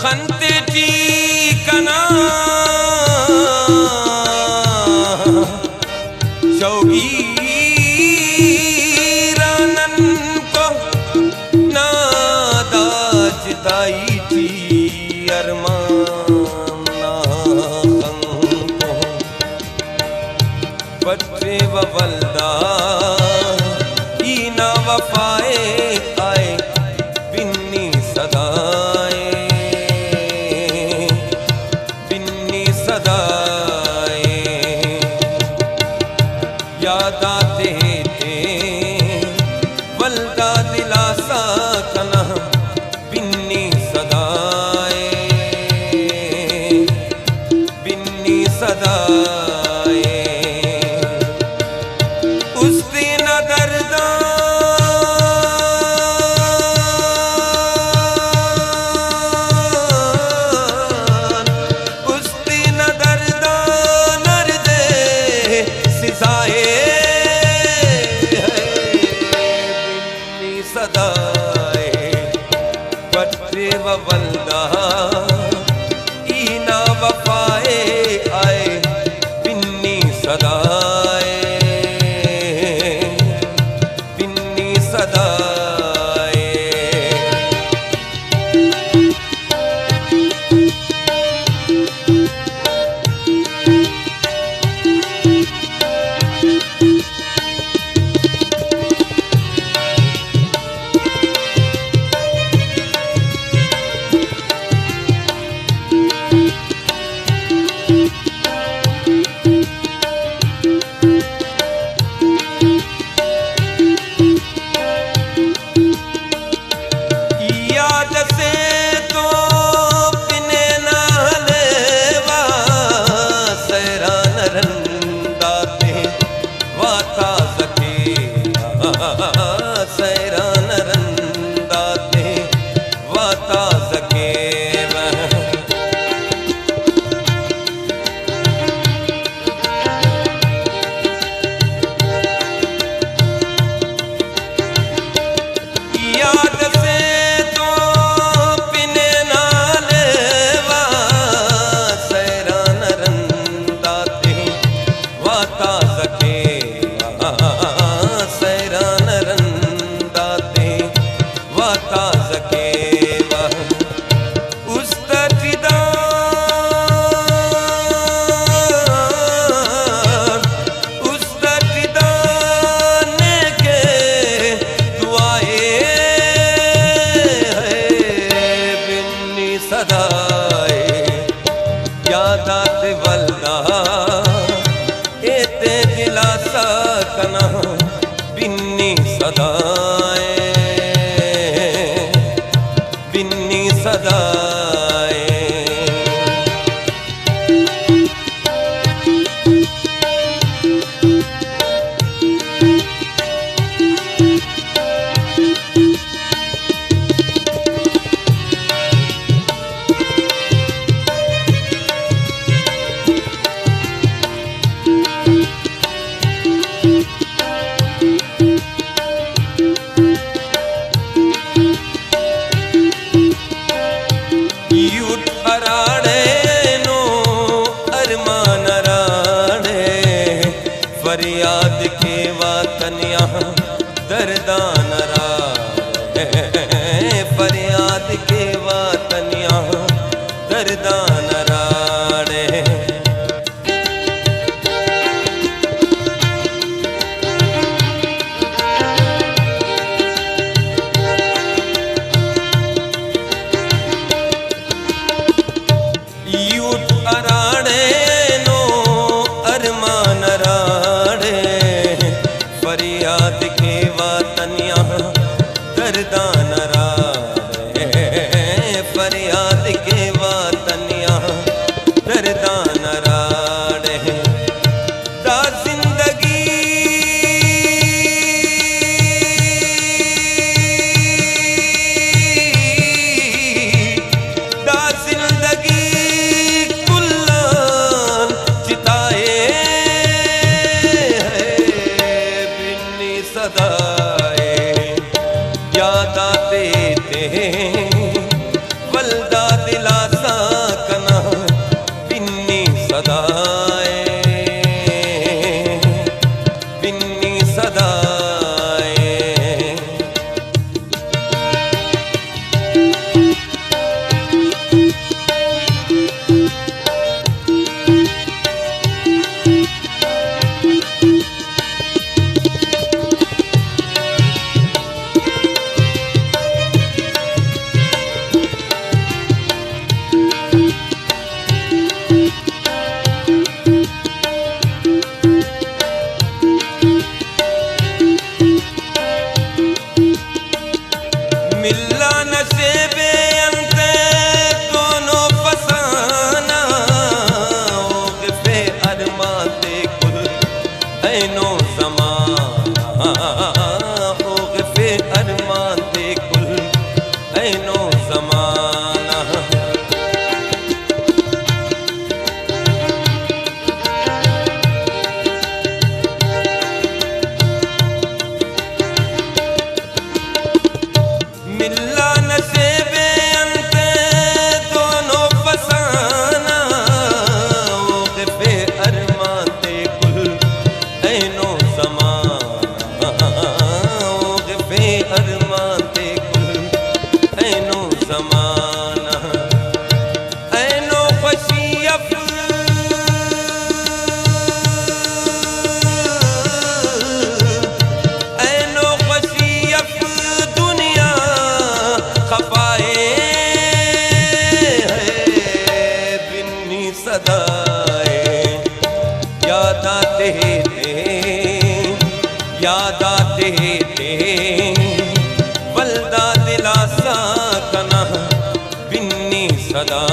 खंते कना चौगीरानन को नादाज दाई थी अरमान ना को बच्चे वल्दा ना वफाए आए बिन्नी सदाए बिन्नी सदाए याद आते थे वल्दा दिलासा कना बिन्नी सदाए बिन्नी सदाए उस दिन दर्दा वल्दा ना वफाए आए बिन्नी सदाए बिन्नी सदाए कना बिन्नी सदाए बिन्नी सदाए फरियाद के वतन यहाँ दर्दान राड़े फरियाद के वतन यहाँ दर्दान राड़े नसेबे अंते दोनों फसाना ओगफे अरमाते कुल ऐनो ज़माना ओगफे अरमाते कुल ऐनो ज़माना मिल्ला नसेबे अंते दोनों फसाना ओगफे अरमाते कुल ऐनो ज़माना ओगफे अरमाते कुल ऐनो ज़माना ऐनो ख़ुशियफ़ ऐनो ख़ुशियफ़ दुनिया खपाए है बिन्नी सदाए याद आते थे वल्दा दिलासा कना बिन्नी सदा